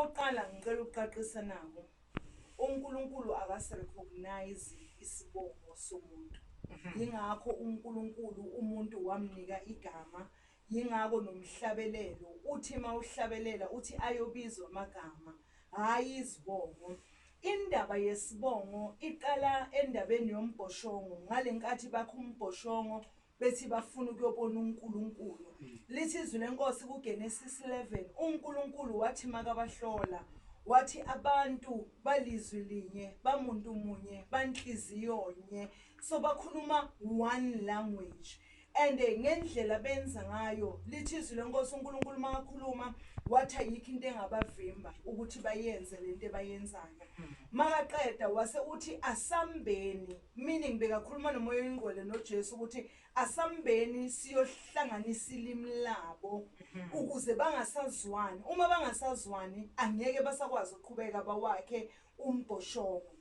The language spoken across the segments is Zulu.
oqala ngicela ukuqaqisa nabo uNkulunkulu akasirecognize isibongo somuntu yingakho uNkulunkulu umuntu wamnika igama yingakho nomhlabelelo uthi mawuhlabelela uthi ayobizwa amagama hayi izibongo indaba yesibongo iqala endabeni yombhoshongo ngalenkathi bakho umbhoshongo bethi bafuna ukuyobona uNkulunkulu lithi izwi lenkosi kuGenesis 11 uNkulunkulu wathi makabahlola wathi abantu balizwi linye bamuntu munye banhliziyo nye so bakhuluma one language and ngendlela benza ngayo lithi izwi lenkosi uNkulunkulu makakhuluma wathi ayikho into engabavimba ukuthi bayenze lento abayenzayo makaqeda wase uthi asambeni meaning bekakhuluma nomoya oyingcwele noJesu ukuthi asambeni siyohlanganisa ilimi labo ukuze bangasazwani uma bangasazwani angeke basakwazi ukuqhubeka bawakhe umbhoshongo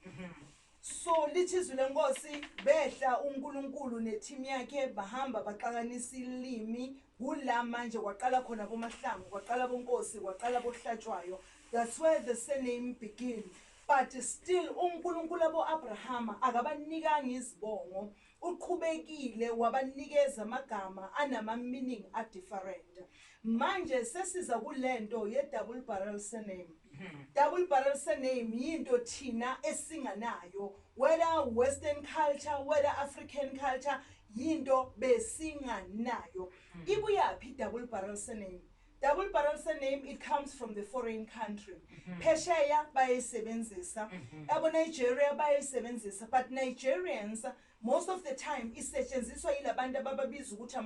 so lithi izwi lenkosi behla uNkulunkulu neteam yakhe bahamba baqakanisa ilimi kula manje kwaqala khona bomahlangu kwaqala bonkosi kwaqala bohlatshwayo that's where the surname begin but still uNkulunkulu aboAbraham akabanikanga izibongo uqhubekile wabanikeza amagama anama meaning a different manje sesiza kulento ye double barrel surname double barrel surname yinto thina esinganayo whether western culture whether african culture yinto besinganayo ibuyapi double barrel surname double barrel surname it comes from the foreign country Phesheya bayisebenzisa abo Nigeria bayisebenzisa but Nigerians most of the time isetshenziswa yilabantu ababiza ukuthi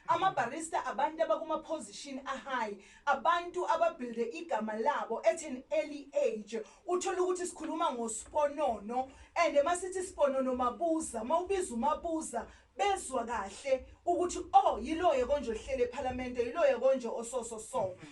ama barista abantu abakuma position a high abantu ababuilde igama labo at an early age uthola ukuthi sikhuluma ngosiponono and masithi siponono mabuza mawubiza umabuza bezwa kahle ukuthi oh yiloye konje ohlele eParliament yiloye konje ososo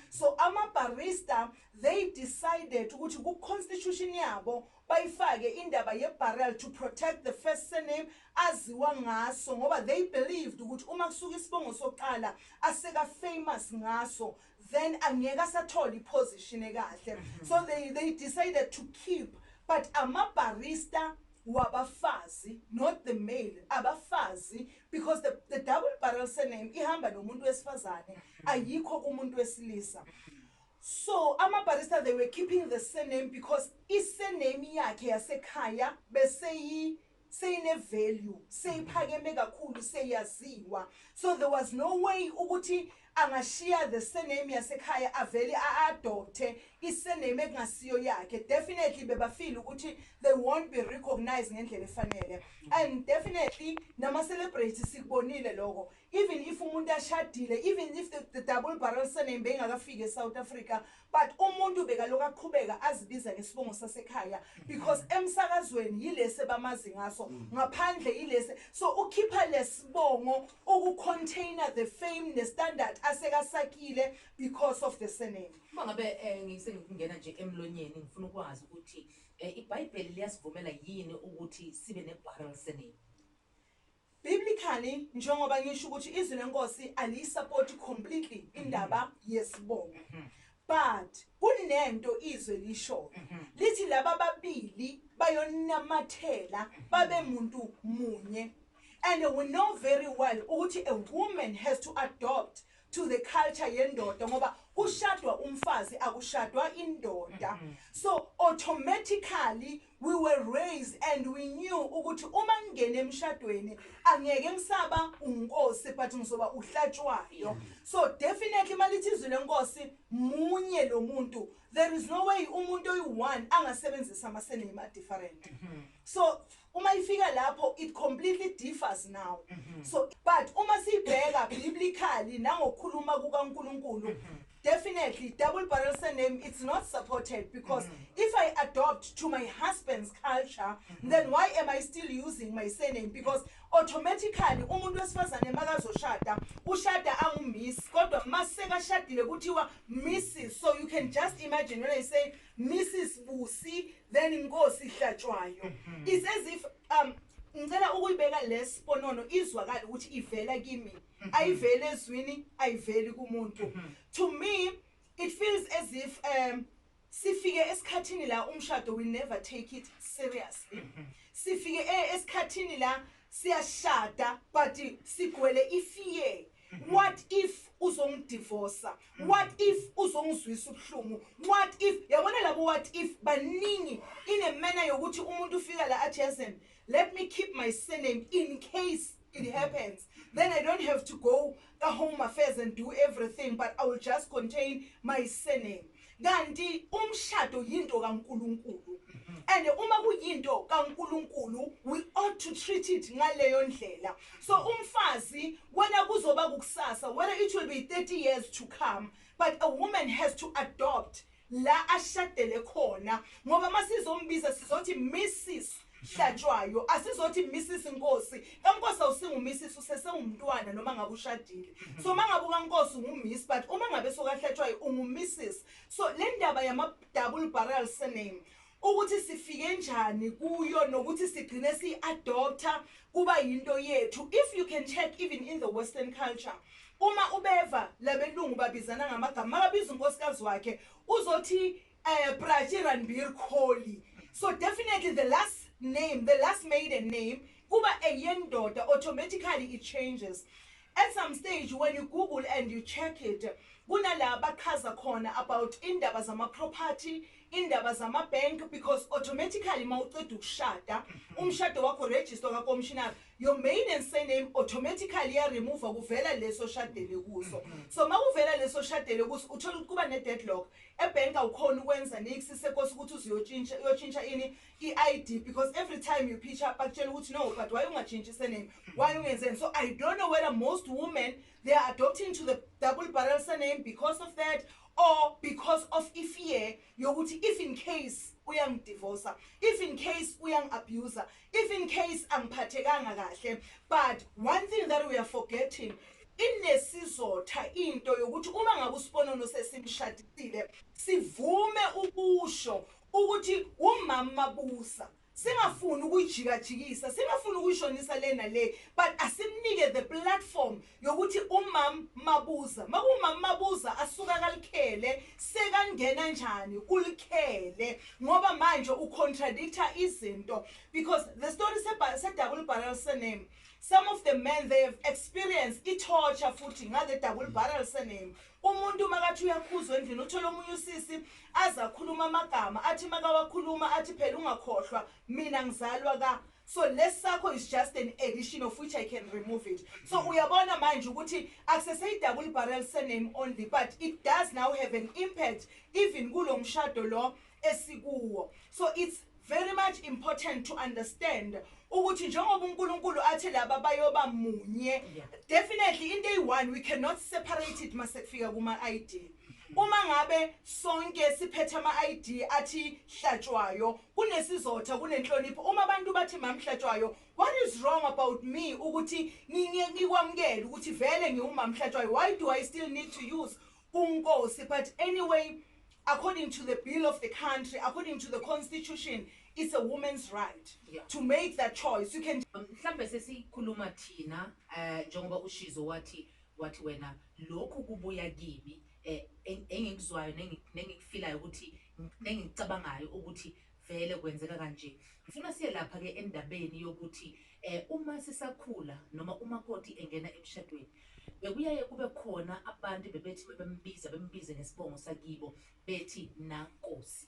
so ama barista they decided ukuthi ku constitution yabo bayifake indaba ye barrel to protect the first surname aziwa ngaso ngoba they believed ukuthi uma kusuka isibongo soqala aseka famous ngaso then angeka sathola iposition ekahle so they decided to keep but ama barista wabafazi not the male abafazi because the double barrel surname ihamba nomuntu wesifazane ayikho kumuntu wesilisa so ama barista they were keeping the surname because isurname yakhe yasekhaya bese sayine value seyiphakeme kakhulu seyaziwa so there was no way ukuthi angashiya the surname yasekhaya avele aadopte isurname ekungasiyo yakhe definitely bebafeel ukuthi they won't be recognized ngendlela efanele and definitely nama celebrities sikubonile lokho even if umuntu ashadile even if the double barrel surname bengakafika eSouth Africa but umuntu bekaloku aqhubeka azibiza ngesibongo sasekhaya because emsakazweni yilese bamazi ngaso ngaphandle yilese so ukhipha lesibongo ukucontainer the fame ne standard asekasakile because of the surname mangabe ngisengingena nje emlonyeni ngifuna ukwazi ukuthi iBhayibheli liyasivumela yini ukuthi sibe ne barrel surname biblically njengoba ngisho ukuthi izwi lenkosi alisupport completely indaba yesibongo but kunento izwe lisho lithi laba babili bayonamathela babe muntu munye and we know very well ukuthi a woman has to adopt to the culture yendoda ngoba kushadwa umfazi akushadwa indoda so automatically we were raised and we knew ukuthi uma ngene emshadweni angeke ngisaba unkosi but ngizoba uhlatshwayo so definitely malithi izwi lenkosi munye lo muntu there is no way umuntu oyi1 angasebenzisa ama surname different so uma ifika lapho it completely differs now so but uma sibheka biblically nangokukhuluma kukaNkulunkulu definitely double barrel surname it's not supported because if I adopt to my husband's culture then why am I still using my surname because automatically umuntu wesifazane makazoshada ushada angumiss kodwa maseka shadile kuthiwa Mrs so you can just imagine when I say Mrs Busi then inkosi ihlatshwayo it's as if ngicela ukuyibeka lesiponono izwakala ukuthi ivela kimi ayivele ezwini ayiveli kumuntu to me it feels as if sifike esikhathini la umshado we never take it seriously. Sifike esikhathini la siyashada but sigwele ifear. What if uzongidivorce? What if uzongizwisa ubuhlungu? What if yabona labo what if baningi in a manner yokuthi umuntu ufika la athi let me keep my surname in case it happens. Then I don't have to go the home affairs and do everything, but I will just contain my surname. Kanti umshado yinto kaNkulunkulu. And uma kuyinto kaNkulunkulu, we ought to treat it ngaleyo ndlela. So umfazi wena kuzoba kukusasa, whether it will be 30 years to come, but a woman has to adopt la ashadele khona. Ngoba masizombiza sizothi Mrs. Hlatshwayo, asizothi Mrs. Nkosi. kaNkosi awusingu Mrs. usesengumntwana noma ngabe ushadile. So mangabe kaNkosi unguMiss, but uma ngabe sokaHlatshwayo unguMrs. So le ndaba yama double barrel surname ukuthi sifike njani kuyo nokuthi sigcine si-adopta kuba yinto yethu. If you can check even in the Western culture, uma ubeva labelungu babizana ngamagama babiza unkosikazi wakhe uzothi Braji Ranbir Kohli. So definitely the last name, the last maiden name, kuba eyendoda, automatically it changes. At some stage when you Google and you check it, kunala bachaza khona about indaba zama property, indaba zama bank, because automatically mawuqeda ukushada umshado wakho register ka commissioner, your maiden surname automatically ya remove kuvela leso shadele kuso. So makuvela leso shadele kuso uthola ukuthi kuba ne deadlock ebank awukhona ukwenza nix sekosi ukuthi uyochintsha ini iID, because every time you pitch up bakutshela ukuthi no, but why ungachintsha surname, why ungenzeni. So I don't know whether most women they are adopting to the double barrel surname because of that, or because of fear yokuthi if in case uyangidivorce, if in case uyangi-abuser, if in case angiphathekanga kahle. But one thing that we are forgetting, inesizotha into yokuthi uma ngabe usiponono sesimshadisile sivume ukusho ukuthi umama Mabusa, singafuni ukuyijikajikisa, singafuni ukuyishonisa lena le, but asimnike the platform yokuthi umama Mabusa, makumama Mabusa asuka kalikhele sekangena njani ulikhele, ngoba manje ucontradicta izinto. Because the story se double barrel surname, some of the men they have experienced torture futhi ngale double barrel surname. Umuntu makathi uyakhuzwa endlini uthola omunye usisi azakhuluma amagama athi makawakhuluma athi phela ungakhohlwa mina ngizalwa ka. So less sakho is just an addition of which I can remove it. So uyabona manje ukuthi akusese double barrel surname only, but it does now have an impact even kulo mshado lo esikuwo. So it's very much important to understand ukuthi njengoba uNkulunkulu athi laba bayoba munye, definitely into eyi-one we cannot separate it masekufika kuma-ID. Uma ngabe sonke siphethe ama-ID athi Hlatshwayo, kunesizotha kunenhlonipho. Uma abantu bathi mama Hlatshwayo, what is wrong about me ukuthi ngikwamukele ukuthi vele ngiwumama Hlatshwayo? Why do I still need to use uNkosi? But anyway, according to the bill of the country, according to the constitution, it's a woman's right to make that choice. You can mhlambe sesikhuluma thina njengoba ushizo wathi wena lokhu kubuya kimi engikuzwayo nengikufilayo ukuthi nengicabangayo ukuthi vele kwenzeka kanje. Ngifuna siye lapha ke endabeni yokuthi uma sisakhula noma umakoti engena emshadweni bekuyaye kube khona abantu bebethi bembize ngesibongo sakibo bethi naNkosi.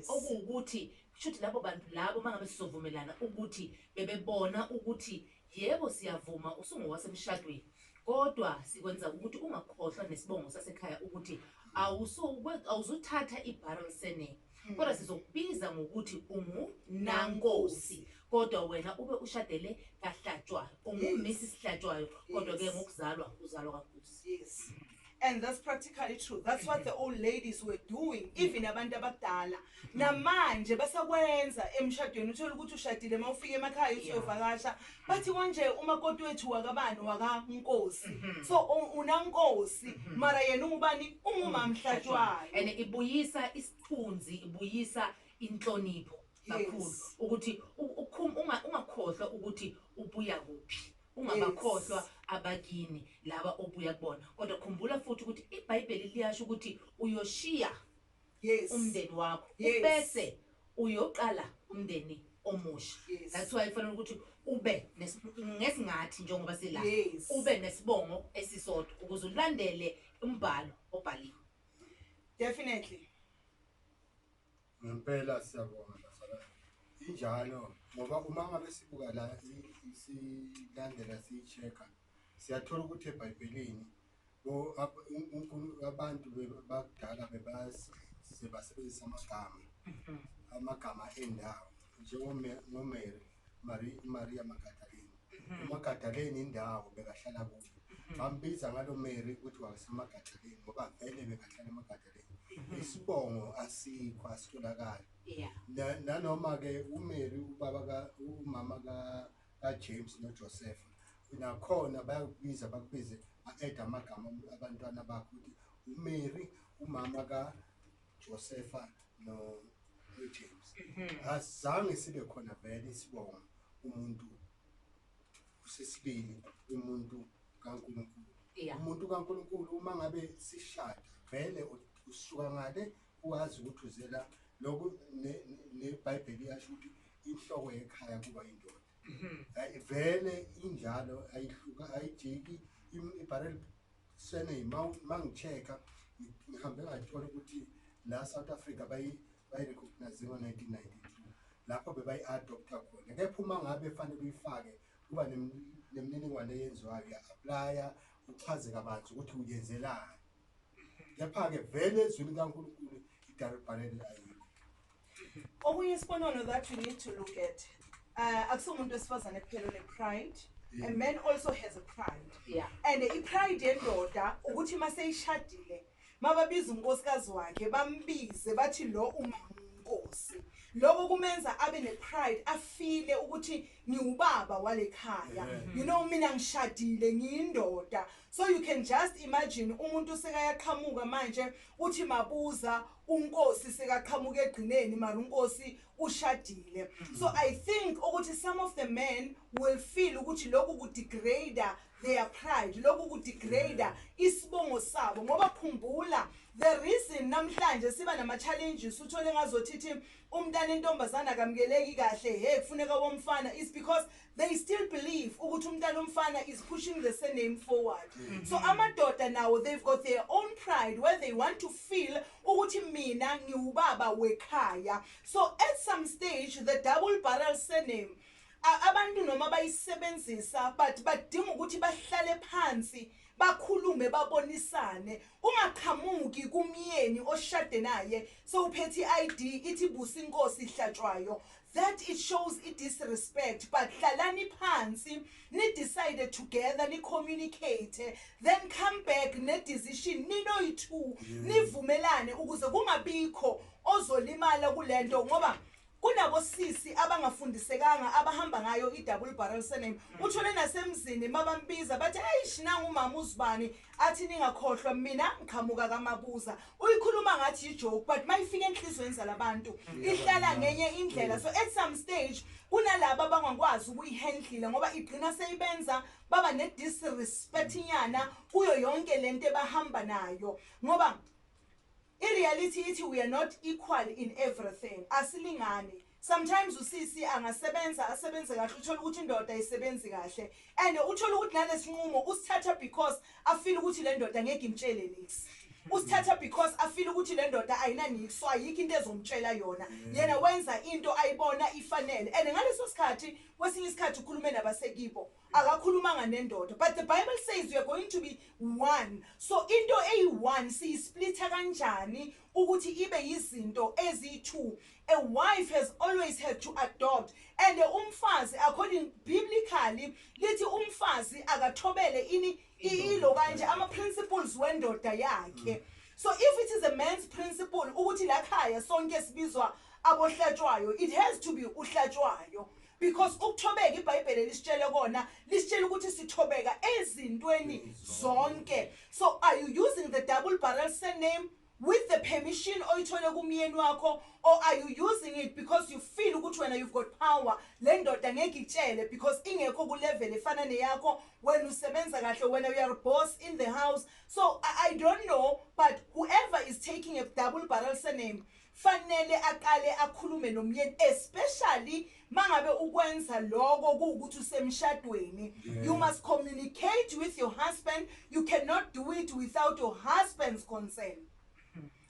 Okuwukuthi kushuthi labo bantu labo mangabe sizovumelana ukuthi bebebona ukuthi yebo siyavuma usungowasemshadweni, kodwa sikwenza ukuthi ungakhohlwa nesibongo sasekhaya ukuthi awuzuthatha ibarrel surname, kodwa sizokubiza ngokuthi unguNankosi, kodwa wena ube ushadele kaHlatshwayo, unguMrs. Hlatshwayo, kodwa ke ngokuzalwa uzalwa kaNkosi. Yes. And that's practically true. That's what the old ladies were doing, even abantu abadala. Namanje basakwenza emshadweni uthola ukuthi ushadile mawufika emakhaya uyovakasha bathi konje umakoti wethu wakabani wakaNkosi. So unaNkosi mara yena ungubani ungumama Hlatshwayo. And ibuyisa isithunzi, ibuyisa inhlonipho kakhulu ukuthi ungakhohlwa ukuthi ubuya kuphi. Ungabakhohlwa abakini laba obuya kubona, kodwa khumbula futhi ukuthi iBhayibheli liyasho ukuthi uyoshiya Yes. umndeni wakho Yes. bese uyoqala umndeni omusha. Yes. That's why kufanele ukuthi ube ngesingathi njengoba sila Yes. ube nesibongo esisodwa ukuze ulandele umbhalo obhaliwe. Definitely. Ngempela siyabongalasala. Injalo ngoba uma ngabe sibuka la silandela sichecka siyathola ukuthi eBhayibhelini abantu bakudala sebasebenzisa amagama endawo njengoMary Maria Magdalene. uMagdalene indawo bekahlala kuyo bambiza ngalo Mary ukuthi waseMagdalene ngoba vele bekahlala eMagdalene. Isibongo asikho asitholakala. Nanoma ke uMary umama ka James noJoseph nakhona bayakubiza bakubize add amagama abantwana bakho ukuthi uMary umama ka Joseph no James. Azange sibe khona vele isibongo umuntu usesibili umuntu kaNkulunkulu. Umuntu kaNkulunkulu uma ngabe sishada vele usuka ngale uwazi ukuthi uzela lokhu neBhayibheli yasho ukuthi inhloko yekhaya kuba indoda. Vele injalo ayihluka ayijiki iBarrel Surname mangichecka ngihambe ngathola ukuthi la South Africa bayi recognize ngo1992 lapho bebayi adopta khona. Kepha uma ngabe fanele uyifake kuba nemininingwane eyenziwayo ya-applya uchaze kabanzi ukuthi uyenzelani. Kepha ke vele ezweni kaNkulunkulu iBarrel ayikho. Okunye isibonelo that we need to look at. Akusumuntu wesifazane kuphela ne-pride. A man also has a pride. And i-pride yendoda ukuthi mase ishadile mababiza unkosikazi wakhe bambize bathi lo umama uNkosi. Lokho kumenza abe ne-pride afile ukuthi ngiubaba walekhaya. You know mina ngishadile ngiyindoda. So you can just imagine umuntu sekayaqhamuka manje uthi mabuza uNkosi sekaqhamuka egcineni mara uNkosi ushadile. So I think ukuthi some of the men will feel ukuthi lokhu kudegrade their pride, lokhu kudegrade isibongo sabo ngoba khumbula the reason namhlanje siba nama challenges uthole ngazothi umntana entombazana akamkeleki kahle kufuneka womfana is because they still believe ukuthi umntana omfana is pushing the surname forward. So amadoda now they've got their own pride where they want to feel ukuthi mina ngiubaba wekhaya. So at some stage the double barrel surname abantu noma bayisebenzisa but badinga ukuthi bahlale phansi bakhulume babonisane ungaqhamuki kumyeni oshade naye so uphethe iID ithi busi inkosi ihlatshwayo. That it shows it disrespect, but hlalani phansi ni decide together ni communicate then come back ne decision ninoyi2 nivumelane ukuze kungabikho ozolimala kulento ngoba kunabo sisi abangafundisekanga abahamba ngayo iDouble Barrel Surname. Uthole nasemzini mabambiza bathi ayish nanga umama uzibani athi ningakhohlwa mina ngiqhamuka kaMabuza. Uyikhuluma ngathi ijoke but mayifika enhlizweni zalabantu ihlala ngenye indlela. So at some stage kunalabo abangakwazi ukuyihandle ngoba igcina seyibenza baba ne disrespect nyana kuyo yonke lento ebahamba nayo ngoba in reality we are not equal in everything. Asilingani. Sometimes usisi angasebenza asebenze kahle uthola ukuthi indoda ayisebenzi kahle and uthola ukuthi nalesinqumo usithatha because afeel ukuthi le ndoda ngeke imtshele nix. Usithatha because afeel ukuthi le ndoda ayinani so ayikho into ezomtshela yona. Yena wenza into ayibona ifanele and ngaleso sikhathi kwesinye isikhathi ukhulume nabasekibo akakhulumanga nendoda but the Bible says we are going to be one. So into eyi1 siyisplitha kanjani ukuthi ibe yizinto ezi2. A wife has always had to adopt and umfazi according biblically lithi umfazi akathobele ilo kanje ama principles wendoda yakhe. So if it is a man's principle ukuthi lakhaya sonke sibizwa abohlatshwayo it has to be uhlatshwayo because ukuthobeka iBhayibheli lisitshele kona lisitshela ukuthi sithobeka ezintweni zonke. So are you using the double barrel surname with the permission oyithole kumyeni wakho, or are you using it because you feel ukuthi wena you've got power le ndoda ngeke itshele because ingekho ku level efana neyakho when usebenza kahle when you are boss in the house? So I don't know, but whoever is taking a double barrel surname fanele aqale akhulume nomyeni, especially mangabe ukwenza lokho kuukuthi usemshadweni. You must communicate with your husband. You cannot do it without your husband's consent,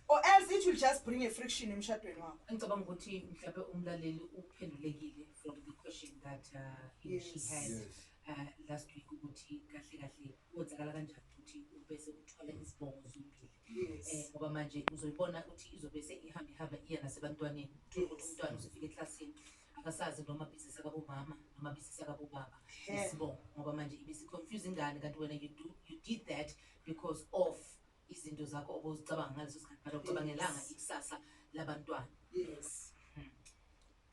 or else it will just bring a friction emshadweni wakho. Ngicabanga ukuthi mhlawumbe umlaleli uphendulekile from the question that she had last week ukuthi kahle kahle kwenzakala kanjani ukuthi ubese uthwala isibongo zombili. Ngoba manje uzoyibona ukuthi izobe ihamba iya nasebantwaneni, ukuthi umntwana uzofika eklasini akasazi noma business akabomama noma business akabobaba isibongo, ngoba manje ibisi confusing ngani kanti wena you did that because of izinto zakho obuzicabanga ngaleso sikhathi, but ucabangelanga ikusasa labantwana. Yes.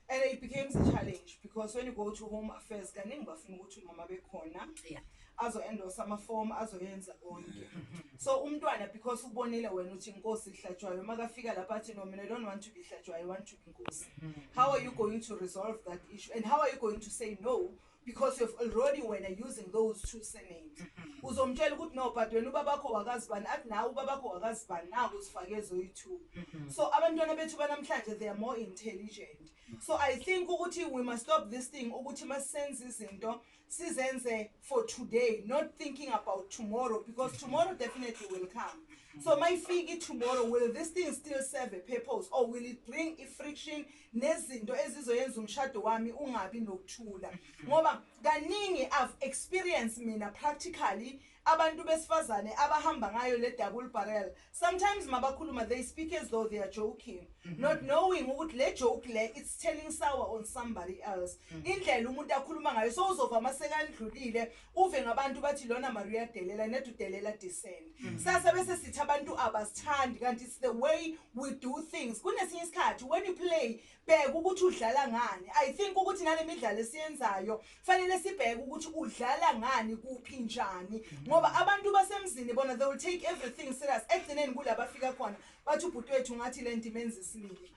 And it becomes a challenge because when you go to home affairs, kaningi bafuna ukuthi umama bekhona, azo endorse ama-form, azoyenza konke. So umntwana because ubonile wena uthi inkosi ihlatshwayo, makafika lapha athi no, mina I don't want to be ihlatshwayo, I want to be inkosi. How are you going to resolve that issue? And how are you going to say no? Because you've already, when you're using those two surnames, uzomtshela ukuthi no, but wena ubabakho wakazibani, athi nawe ubabakho wakazibani, naku usifake zoyi-two. So abantwana bethu banamhlanje, they are more intelligent. So I think ukuthi we must stop this thing ukuthi masenze izinto sizenze for today, not thinking about tomorrow, because tomorrow definitely will come. So my figure tomorrow, will this thing still serve a purpose, or will it bring a friction nezinto ezizoyenza umshado wami ungabi nokuthula? Ngoba kaningi I've experienced mina practically abantu besifazane abahamba ngayo le double barrel. Sometimes mabakhuluma, they speak as though they are joking, not knowing ukuthi le joke le it's telling sour on somebody else. Indlela umuntu akhuluma ngayo, so uzova masekandlulile uve ngabantu bathi lona Maria delela nedu delela descend. Sasa bese sithi abantu abasithandi, kanti it's the way we do things. Kunesinye isikhathi when you play bheka ukuthi udlala ngani. I think ukuthi nale midlalo esiyenzayo fanele sibheke ukuthi udlala ngani kuphi njani, ngoba abantu basemzini bona they will take everything serious. Ekugcineni kulabafika khona bathi ubhuti wethu ngathi le nto imenza isilili.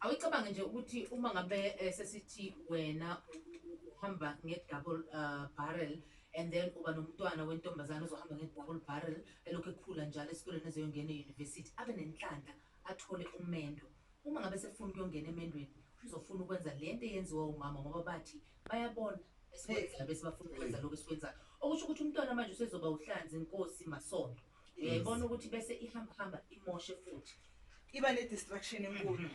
Awucabange nje ukuthi uma ngabe sesithi wena uhamba nge-double barrel and then uba nomntwana wentombazane ozohamba nge-double barrel elokhu ekhula njalo esikoleni eziyongena e-university, abe nenhlanhla athole umendo. Uma ngabe sefuna ukuyongena emendweni uzofuna ukwenza lento eyenziwa umama, ngoba bathi bayabona esikwenzayo bese bafuna ukwenza lokho esikwenzayo, okusho ukuthi umntwana manje usezoba uhlanzi inkosi masondo. Uyayibona ukuthi bese ihamba imoshe futhi iba ne-distraction enkulu.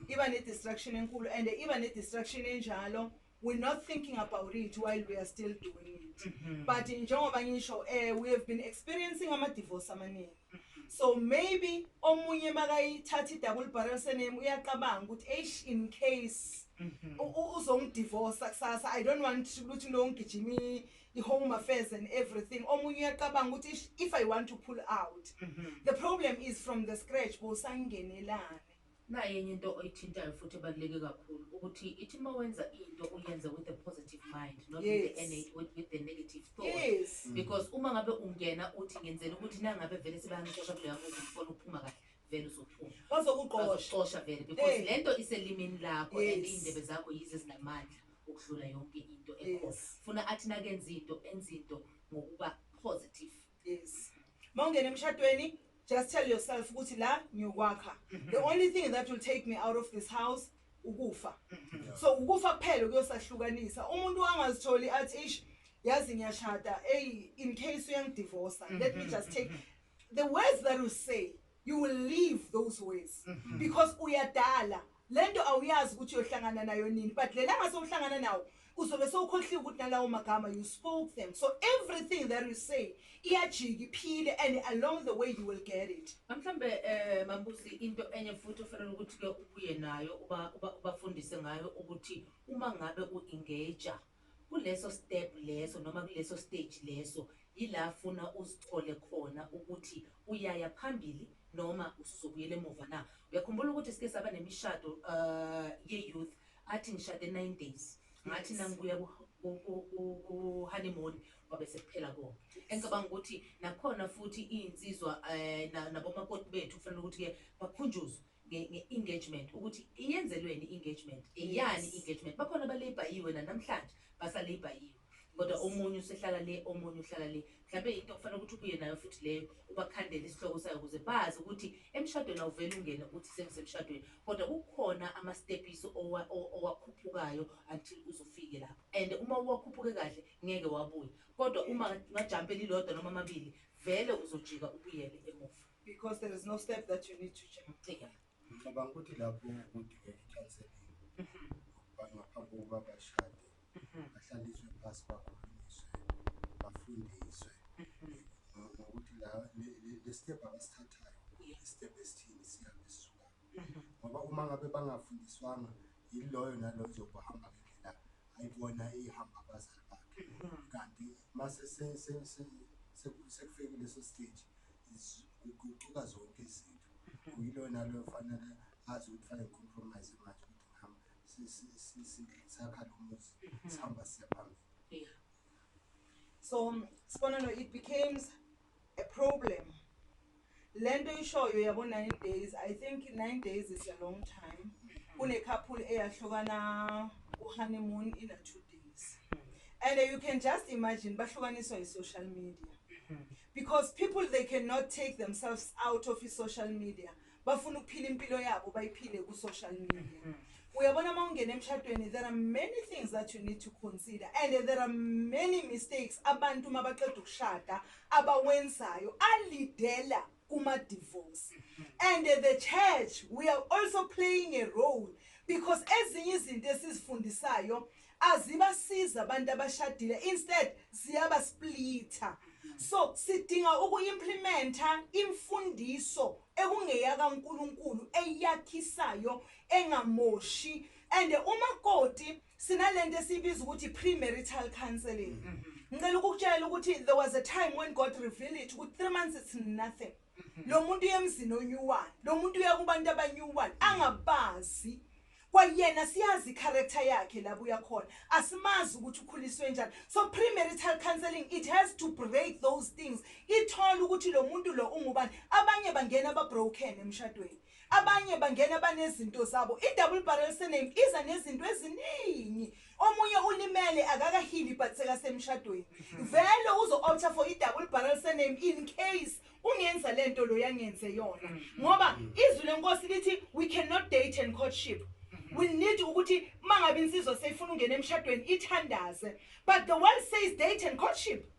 Iba ne-distraction enkulu, and iba ne-distraction enjalo we're not thinking about it while we are still doing it. But njengoba ngisho we have been experiencing ama-divorce amaningi. So maybe omunye makayithatha i-double barrel surname uyaqabanga ukuthi in case uzongidivorce kusasa, I don't want ukuthi lo ngigijimi i-home affairs and everything. Omunye uyaqabanga ukuthi if I want to pull out, the problem is from the scratch bosangenelane. naye enye into oyithintayo futhi ebaluleke kakhulu ukuthi ithi uma wenza into uyenze with a positive mind, not with the negative thought. Because uma ngabe ungena uthi ngenzela ukuthi nangabe vele sebayangixosha kuleya muntu ngifuna ukuphuma kahle, vele uzophuma bazokuxosha vele, because lento iselimini lakho and iy'ndebe zakho yizo ezinamandla ukudlula yonke into ekhona. Funa athi nakenza into enza into ngokuba positive. Mawungena emshadweni, just tell yourself ukuthi la ngiyokwakha. The only thing that will take me out of this house ukufa. So ukufa kuphela kuyosahlukanisa. Umuntu angazitholi athi yazi ngiyashada, in case uyangidivorce, let me just take the words that you say, you will leave those words because uyadala. Lento awuyazi ukuthi uyohlangana nayo nini, but lela ngase uhlangana nawo uzobe sowukhohliwe ukuthi nalawo magama you spoke them. So everything that you say iyajika iphile, and along the way you will get it. Mhlambe Mambusi, into enye futhi ofanele ukuthi ke ubuye nayo ubafundise ngayo ukuthi uma ngabe u-engage kuleso step leso noma kuleso stage leso, yila funa uzithole khona ukuthi uyaya phambili noma usuzobuyela emuva na. Uyakhumbula ukuthi sike saba nemishado ye-youth athi ngishade 9 days, ngathi nangibuya honeymoon wabe sekuphela konke. Engicabanga ukuthi nakhona futhi iy'nsizwa nabomakoti bethu kufanele ukuthi-ke bakhunjuzwe nge-engagement ukuthi iyenzelweni i-engagement, iyani i-engagement. Bakhona abalebhayiwe nanamhlanje basalebhayiwe, kodwa omunye usehlala le, omunye uhlala le. Mhlawumbe into okufanele ukuthi ubuye nayo futhi leyo, ubakhandele isihloko sayo ukuze bazi ukuthi emshadweni awuvele ungene ukuthi sengisemshadweni, kodwa kukhona ama-steps owakhuphukayo until uzofike lapho. And uma uwakhuphuke kahle ngeke wabuya, kodwa uma ngajampe elilodwa noma amabili vele uzojika ubuyele emuva, because there is no step that you need to jump. Ngicabanga ukuthi lapho kudingeka i-counselling ngaphambi kokuba bashade, bahlaliswe phasi, bakhulunyiswe, bafundiswe ngokuthi le step abasithathayo i-step esithini siyabe sisuka. Ngoba uma ngabe bangafundiswanga, yiloyo naloyo uzohamba ngendlela ayibona ihamba abazali bakhe, kanti mase sekufike leso stage kuquka zonke izinto. Kuyilo nalo fanele azi ukuthi fanele compromise manje ukuthi ngihamba sakha lo muzi sihamba siya phambili. So Sponano, it becomes a problem. Lento ishoyo yabo 9 days. I think 9 days is a long time. Kune couple eyahlukana honeymoon in 2 days. And you can just imagine bahlukaniswa social media. Because people, they cannot take themselves out of social media. Bafuna ukuphila impilo yabo bayiphile ku social media. Uyabona mawungena emshadweni, there are many things that you need to consider, and there are many mistakes abantu mabaqeda ukushada abawenzayo alidela kuma divorce. And the church, we are also playing a role, because ezinye izinto esizifundisayo azibasiza abantu abashadile, instead ziyabasplita. So sidinga uku-implementa imfundiso ekungeyaka uNkulunkulu eyakhisayo engamoshi. And umakoti sinalento esibiza ukuthi premarital counseling. Ngicela ukukutshela ukuthi there was a time when God revealed it ukuthi 3 months it's nothing. Lo muntu uyemzini onyuwana, lo muntu uyakubantu abanyuwana angabazi. Kwayena siyazi character yakhe lapho uyakhona, asimazi ukuthi ukhuliswe njani. So premarital counseling, it has to break those things. Ithola ukuthi lo muntu lo ungubani. Abanye bangena ba broken emshadweni, abanye bangena banezinto zabo. I-double barrel surname iza nezinto eziningi. Omunye ulimele akakahili but sekasemshadweni. Vele uzo-opta for i-double barrel surname in case ungenza lento lo yangenze yona. Ngoba izwi lenkosi lithi we cannot date and courtship. We need ukuthi mangabe insizwa seyifuna ungena emshadweni ithandaze. But the world says date and courtship.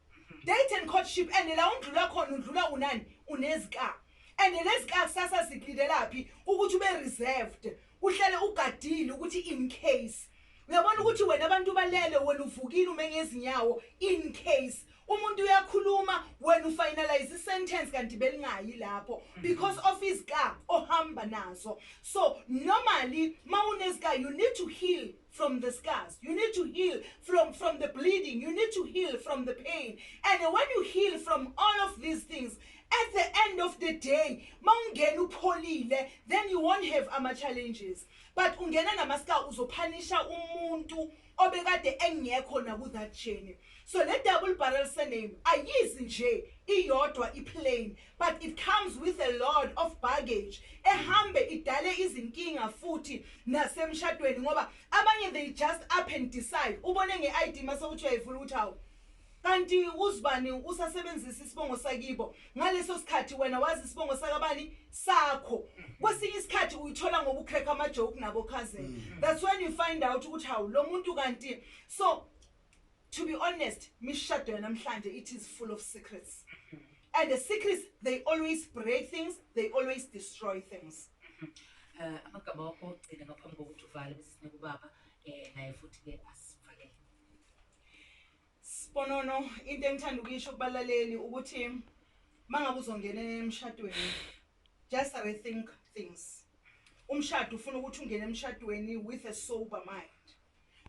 Date and courtship, and la undlula khona undlula unani unezika. And lezika kusasa ziklidelaphi ukuthi ube reserved. Uhlale ugadile ukuthi in case. Uyabona ukuthi wena abantu balele wena uvukile ume ngezinyawo in case. Umuntu uyakhuluma wena ufinalize isentence kanti belingayi lapho because of his car ohamba nazo. So normally mawunezika, you need to heal from the scars, you need to heal from the bleeding, you need to heal from the pain. And when you heal from all of these things, at the end of the day mawungena upholile, then you won't have challenges. But ungena namaska uzopanisha umuntu obekade engekho na ku that journey. So le double barrel surname ayizi nje iyodwa iplain, but it comes with a lot of baggage ehambe idale izinkinga futhi nasemshadweni ngoba abanye they just up and decide. Ubone nge-ID mase uthi uyayivula ukuthi hawu kanti uzibani usasebenzisa isibongo sakibo ngaleso sikhathi wena wazi isibongo sakabani sakho. Kwesinye isikhathi uyithola ngoba ucrack ama joke nabo cousin. That's when you find out ukuthi hawu lo muntu kanti. So to be honest, mishado yanamhlanje it is full of secrets. And the secrets, they always break things, they always destroy things. Amagama wakho ogcina ngaphambi kokuthi uvale bese sinike ubaba naye futhi ke asifakele. Sponono, into engithanda ukuyisho kubalaleli ukuthi mangabe uzongena emshadweni, just rethink things. Umshado ufuna ukuthi ungene emshadweni with a sober mind.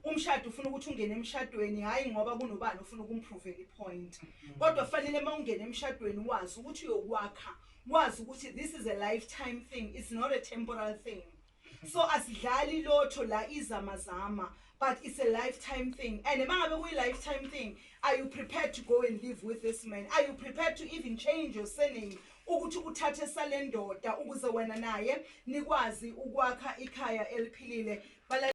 Umshado ufuna ukuthi ungene emshadweni hayi ngoba kunobani ufuna ukumprove ipoint. Kodwa fanele mawungena emshadweni wazi ukuthi uyokwakha, wazi ukuthi this is a lifetime thing, it's not a temporal thing. So asidlali lotho la izamazama, but it's a lifetime thing. And a lifetime thing, are you prepared to go and live with this man? Are you prepared to even change your surname? Ukuthi uthathe salendoda ukuze wena naye nikwazi ukwakha ikhaya eliphilile.